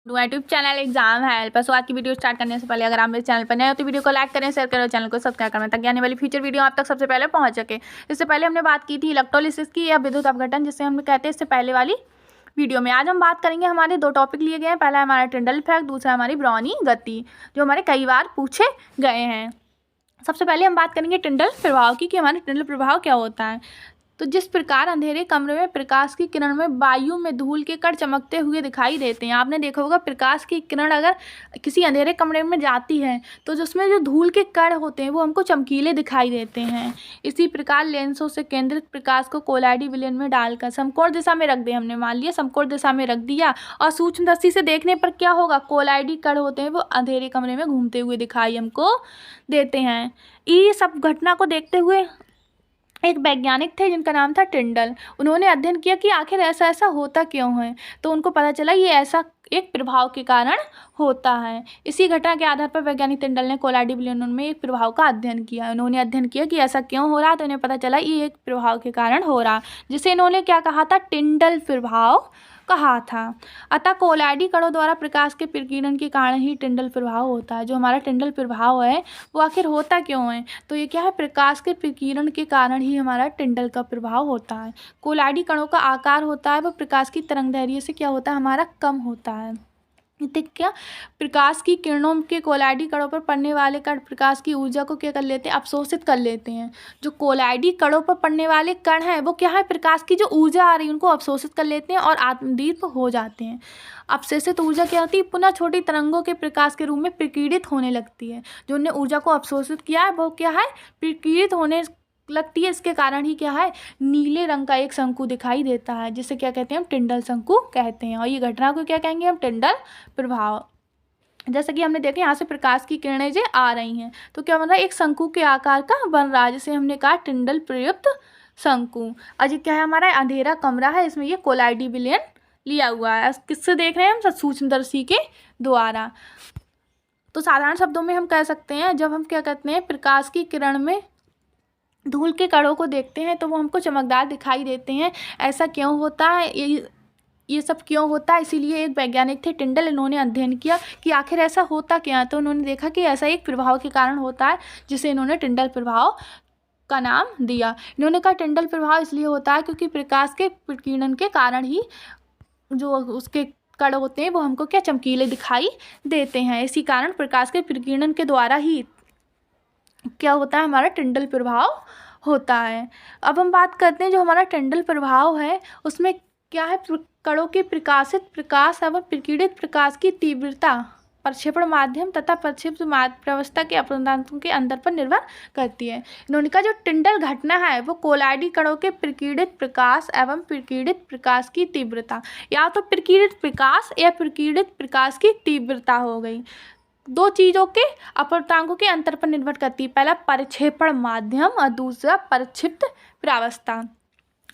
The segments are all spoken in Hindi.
यूट्यूब चैनल एग्जाम है हेल्पर। आज की वीडियो स्टार्ट करने से पहले अगर आप मेरे चैनल पर नए हो तो वीडियो को लाइक करें, शेयर करें और चैनल को सब्सक्राइब करें ताकि आने वाली फ्यूचर वीडियो आप तक सबसे पहले पहुंच सके। इससे पहले हमने बात की थी इलेक्ट्रोलिसिस की या विद्युत अपघटन, जिसे हम कहते हैं इससे पहले वाली वीडियो में। आज हम बात करेंगे, हमारे दो टॉपिक लिए गए हैं। पहला हमारा टिंडल इफेक्ट, दूसरा हमारी ब्राउनी गति, जो हमारे कई बार पूछे गए हैं। सबसे पहले हम बात करेंगे टिंडल प्रभाव की कि हमारे टिंडल प्रभाव क्या होता है। तो जिस प्रकार अंधेरे कमरे में प्रकाश की किरण में वायु में धूल के कण चमकते हुए दिखाई देते हैं। आपने देखा होगा प्रकाश की किरण अगर किसी अंधेरे कमरे में जाती है तो उसमें जो धूल के कण होते हैं वो हमको चमकीले दिखाई देते हैं। इसी प्रकार लेंसों से केंद्रित प्रकाश को कोलाइडी विलयन में डालकर समकोण दिशा में रख दें। हमने मान लिया समकोण दिशा में रख दिया और सूक्ष्म दृष्टि से देखने पर क्या होगा, कोलाइडी कण होते हैं वो अंधेरे कमरे में घूमते हुए दिखाई हमको देते हैं। ये सब घटना को देखते हुए एक वैज्ञानिक थे जिनका नाम था टिंडल। उन्होंने अध्ययन किया कि आखिर ऐसा ऐसा होता क्यों है। तो उनको पता चला ये ऐसा एक प्रभाव के कारण होता है। इसी घटना के आधार पर वैज्ञानिक टिंडल ने कोलाइडी विलयन में एक प्रभाव का अध्ययन किया। उन्होंने अध्ययन किया कि ऐसा क्यों हो रहा, तो उन्हें पता चला ये एक प्रभाव के कारण हो रहा, जिसे इन्होंने क्या कहा था, टिंडल प्रभाव कहा था। अतः कोलाइडी कणों द्वारा प्रकाश के प्रकीर्णन के कारण ही टिंडल प्रभाव होता है। जो हमारा टिंडल प्रभाव है वो आखिर होता क्यों है, तो ये क्या है, प्रकाश के प्रकीर्णन के कारण ही हमारा टिंडल का प्रभाव होता है। कोलाइडी कणों का आकार होता है वो प्रकाश की तरंगदैर्घ्य से क्या होता है, हमारा कम होता है। क्या प्रकाश की किरणों के कोलाइडी कणों पर पड़ने वाले कण प्रकाश की ऊर्जा को क्या कर लेते हैं, अवशोषित कर लेते हैं। जो कोलाइडी कणों पर पड़ने वाले कण हैं वो क्या है, प्रकाश की जो ऊर्जा आ रही है उनको अवशोषित कर लेते हैं और आत्मदीप हो जाते हैं। अवशोषित ऊर्जा क्या होती है, पुनः छोटी तरंगों के प्रकाश के रूप में प्रकीर्णित होने लगती है। जो उन्हें ऊर्जा को अवशोषित किया है वो क्या है, प्रकीर्णित होने लगती है। इसके कारण ही क्या है, नीले रंग का एक शंकु दिखाई देता है, जिसे क्या कहते हैं, हम टिंडल शंकु कहते हैं। और ये घटना को क्या कहेंगे, हम टिंडल प्रभाव। जैसे कि हमने देखा यहाँ से प्रकाश की किरणें जो आ रही हैं तो क्या बन रहा है, एक शंकु के आकार का बन रहा है, जिसे हमने कहा टिंडल प्रयुक्त शंकु। और ये क्या है, हमारा अंधेरा कमरा है, इसमें ये कोलाइडी विलयन लिया हुआ है। किससे देख रहे हैं हम, सूक्ष्मदर्शी के द्वारा। तो साधारण शब्दों में हम कह सकते हैं, जब हम क्या कहते हैं, प्रकाश की किरण में धूल के कणों को देखते हैं तो वो हमको चमकदार दिखाई देते हैं। ऐसा क्यों होता है, ये सब क्यों होता है, इसीलिए एक वैज्ञानिक थे टिंडल, इन्होंने अध्ययन किया कि आखिर ऐसा होता क्या। तो उन्होंने देखा कि ऐसा एक प्रभाव के कारण होता है, जिसे इन्होंने टिंडल प्रभाव का नाम दिया। इन्होंने कहा टिंडल प्रभाव इसलिए होता है क्योंकि प्रकाश के प्रकीर्णन के कारण ही जो उसके कण होते हैं वो हमको क्या, चमकीले दिखाई देते हैं। इसी कारण प्रकाश के प्रकीर्णन के द्वारा ही क्या होता है, हमारा टिंडल प्रभाव होता है। अब हम बात करते हैं जो हमारा टिंडल प्रभाव है उसमें क्या है, कणों के प्रकाशित प्रकाश एवं प्रकीर्णित प्रकाश की तीव्रता प्रक्षेपण माध्यम तथा प्रक्षेप्त प्रवस्था के अपवर्तनांकों के अंतर पर निर्भर करती है। इन्होंने कहा जो टिंडल घटना है वो कोलाइडी कणों के प्रकीर्णित प्रकाश एवं प्रकीर्णित प्रकाश की तीव्रता, या तो प्रकीर्णित प्रकाश या प्रकीर्णित प्रकाश की तीव्रता हो गई, दो चीज़ों के अपवर्तनांकों के अंतर पर निर्भर करती है। पहला प्रक्षेपण माध्यम और दूसरा प्रक्षिप्त प्रावस्था।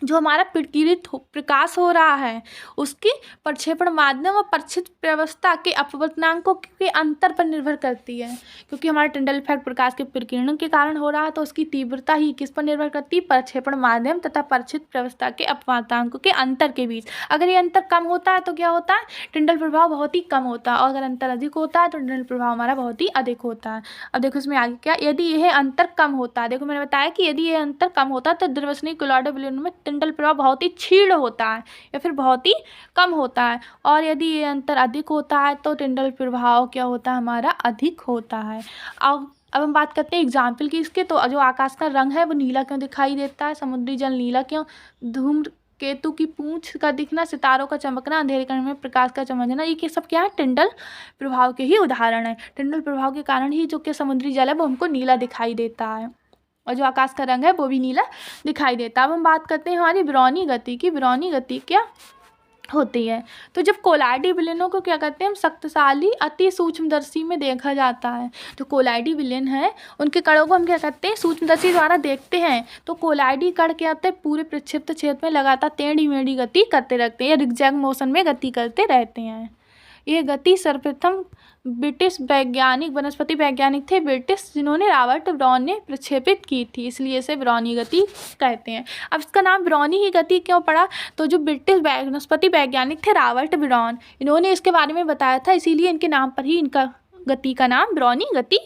जो हमारा प्रकीर्णित प्रकाश हो रहा है उसकी प्रक्षेपण माध्यम और प्रक्षिप्त प्रावस्था के अपवर्तनांकों के अंतर पर निर्भर करती है। क्योंकि हमारा टिंडल इफेक्ट प्रकाश के प्रकीर्णन के कारण हो रहा है तो उसकी तीव्रता ही किस पर निर्भर करती है, प्रक्षेपण माध्यम तथा प्रक्षिप्त प्रावस्था के अपवर्तनांकों के अंतर के बीच। अगर ये अंतर कम होता है तो क्या होता है, टिंडल प्रभाव बहुत ही कम होता है, और अगर अंतर अधिक होता है तो टिंडल प्रभाव हमारा बहुत ही अधिक होता है। अब देखो इसमें आगे क्या, यदि यह अंतर कम होता है, देखो मैंने बताया कि यदि यह अंतर कम होता है तो द्विवर्षीय कोलाइडी विलयन में टिंडल प्रभाव बहुत ही क्षीण होता है या फिर बहुत ही कम होता है। और यदि ये अंतर अधिक होता है तो टिंडल प्रभाव क्या होता है, हमारा अधिक होता है। अब हम बात करते हैं एग्जाम्पल की इसके। तो जो आकाश का रंग है वो नीला क्यों दिखाई देता है, समुद्री जल नीला क्यों, धूम्रकेतु की पूंछ का दिखना, सितारों का चमकना, अंधेरे कमरे में प्रकाश का चमकना, ये सब क्या है, टिंडल प्रभाव के ही उदाहरण है। टिंडल प्रभाव के कारण ही जो कि समुद्री जल है वो हमको नीला दिखाई देता है और जो आकाश का रंग है वो भी नीला दिखाई देता है। अब हम बात करते हैं हमारी ब्राउनी गति की। ब्राउनी गति क्या होती है, तो जब कोलाइडी विलयनों को क्या कहते हैं, हम शक्तिशाली अति सूक्ष्मदर्शी में देखा जाता है। जो कोलाइडी विलयन है उनके कणों को हम क्या कहते हैं, सूक्ष्मदर्शी द्वारा देखते हैं। तो कोलाइडी कण क्या होते हैं, पूरे प्रक्षिप्त क्षेत्र में लगातार टेढ़ी मेढ़ी गति करते रहते हैं या रिगजैग मोशन में गति करते रहते हैं। ये गति सर्वप्रथम ब्रिटिश वैज्ञानिक वनस्पति वैज्ञानिक थे ब्रिटिश, जिन्होंने रॉबर्ट ब्राउन ने प्रक्षेपित की थी, इसलिए इसे ब्राउनी गति कहते हैं। अब इसका नाम ब्राउनी ही गति क्यों पड़ा, तो जो ब्रिटिश वनस्पति वैज्ञानिक थे रॉबर्ट ब्राउन, इन्होंने इसके बारे में बताया था, इसीलिए इनके नाम पर ही इनका गति का नाम ब्राउनी गति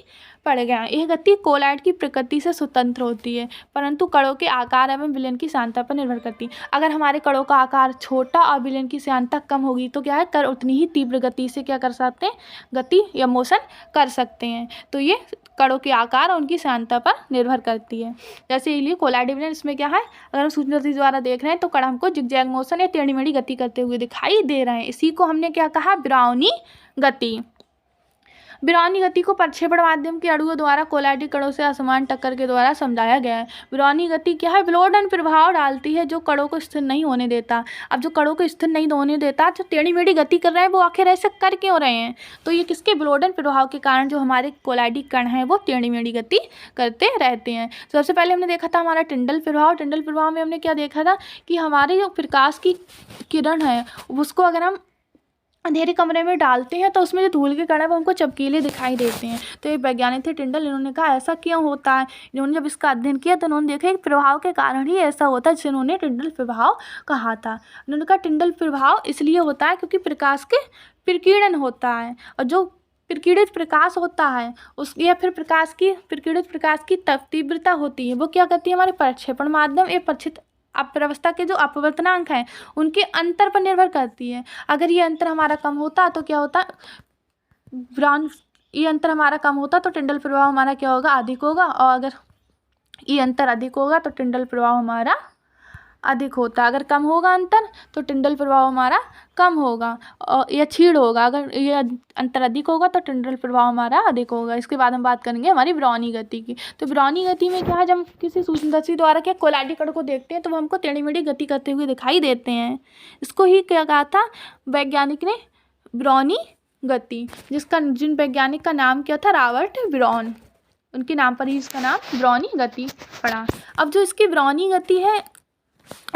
पड़ गया। यह गति कोलॉइड की प्रकृति से स्वतंत्र होती है, परंतु कणों के आकार एवं विलयन की श्यानता पर निर्भर करती है। अगर हमारे कणों का आकार छोटा और विलयन की श्यानता कम होगी तो क्या है, कण उतनी ही तीव्र गति से क्या कर सकते हैं, गति या मोशन कर सकते हैं। तो ये कणों के आकार और उनकी श्यानता पर निर्भर करती है। जैसे ये कोलॉइड विलयन, इसमें क्या है, अगर हम सूक्ष्म दृष्टि द्वारा देख रहे हैं तो कण हमको जिगजैग मोशन या टेढ़ी मेढ़ी गति करते हुए दिखाई दे रहे हैं। इसी को हमने क्या कहा, ब्राउनी गति। ब्राउनी गति को प्रक्षेपण माध्यम के अणुओं द्वारा कोलॉइडल कणों से असमान टक्कर के द्वारा समझाया गया है। ब्राउनी गति क्या है, विलोडन प्रभाव डालती है जो कणों को स्थिर नहीं होने देता। अब जो कणों को स्थिर नहीं होने देता, जो टेढ़ी मेढ़ी गति कर रहे हैं, वो आखिर ऐसे कर क्यों रहे हैं, तो ये किसके, विलोडन प्रभाव के कारण जो हमारे कोलॉइडल कण हैं वो टेढ़ी मेढ़ी गति करते रहते हैं। तो सबसे पहले हमने देखा था हमारा टिंडल प्रभाव। टिंडल प्रभाव में हमने क्या देखा था कि हमारे जो प्रकाश की किरण है उसको अगर हम अंधेरे कमरे में डालते हैं तो उसमें जो धूल के कण है वो हमको चमकीले दिखाई देते हैं। तो ये वैज्ञानिक थे टिंडल, इन्होंने कहा ऐसा क्यों होता है। इन्होंने जब इसका अध्ययन किया तो उन्होंने देखा एक प्रभाव के कारण ही ऐसा होता है, जिसे उन्होंने टिंडल प्रभाव कहा था। उन्होंने कहा टिंडल प्रभाव इसलिए होता है क्योंकि प्रकाश के प्रकीर्णन होता है, और जो प्रकीर्णित प्रकाश होता है उस या फिर प्रकीर्णित प्रकाश की तीव्रता होती है, वो क्या करती है, हमारे प्रक्षेपण माध्यम या प्रक्षित अपव्यवस्था के जो अपवर्तनांक हैं उनके अंतर पर निर्भर करती है। अगर ये अंतर हमारा कम होता तो क्या होता, ये अंतर हमारा कम होता तो टिंडल प्रभाव हमारा क्या होगा, अधिक होगा, और अगर ये अंतर अधिक होगा तो टिंडल प्रभाव हमारा अधिक होता। अगर कम होगा अंतर तो टिंडल प्रभाव हमारा कम होगा और या क्षीण होगा। अगर ये अंतर अधिक होगा तो टिंडल प्रभाव हमारा अधिक होगा। इसके बाद हम बात करेंगे हमारी ब्राउनी गति की। तो ब्राउनी गति में क्या है, जब हम किसी सूक्ष्मदर्शी द्वारा क्या कोलॉइडल कण को देखते हैं तो वो हमको टेढ़ी मेढ़ी गति करते हुए दिखाई देते हैं। इसको ही क्या कहा था वैज्ञानिक ने, ब्राउनी गति, जिन वैज्ञानिक का नाम क्या था, रॉबर्ट ब्राउन, उनके नाम पर ही इसका नाम ब्राउनी गति पड़ा। अब जो इसकी ब्राउनी गति है,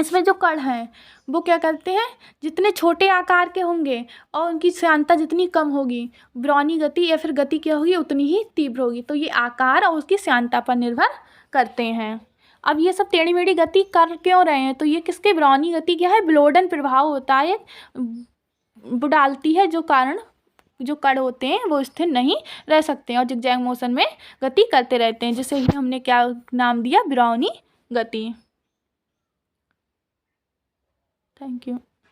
इसमें जो कण हैं वो क्या करते हैं, जितने छोटे आकार के होंगे और उनकी श्यानता जितनी कम होगी, ब्राउनी गति या फिर गति क्या होगी, उतनी ही तीव्र होगी। तो ये आकार और उसकी श्यानता पर निर्भर करते हैं। अब ये सब टेढ़ी मेढ़ी गति कर क्यों रहे हैं, तो ये किसके, ब्राउनी गति क्या है, विलोडन प्रभाव होता है, वो डालती है जो कारण जो कण होते हैं वो स्थिर नहीं रह सकते हैं और जिगजैग मोशन में गति करते रहते हैं, जिसे ही हमने क्या नाम दिया, ब्राउनी गति। Thank you.